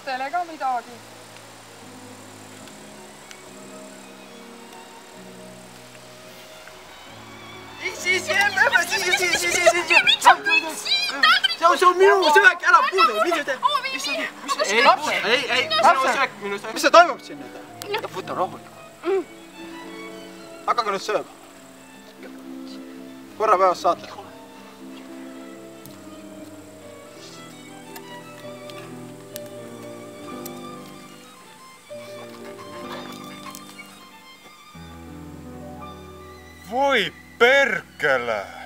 lastele ka midagi. See on minu söök, ära puudu, mis see toimub siin nüüd? Võta rahulikult. Hakake nüüd sööma. Korra päevast saate. Voi perkele!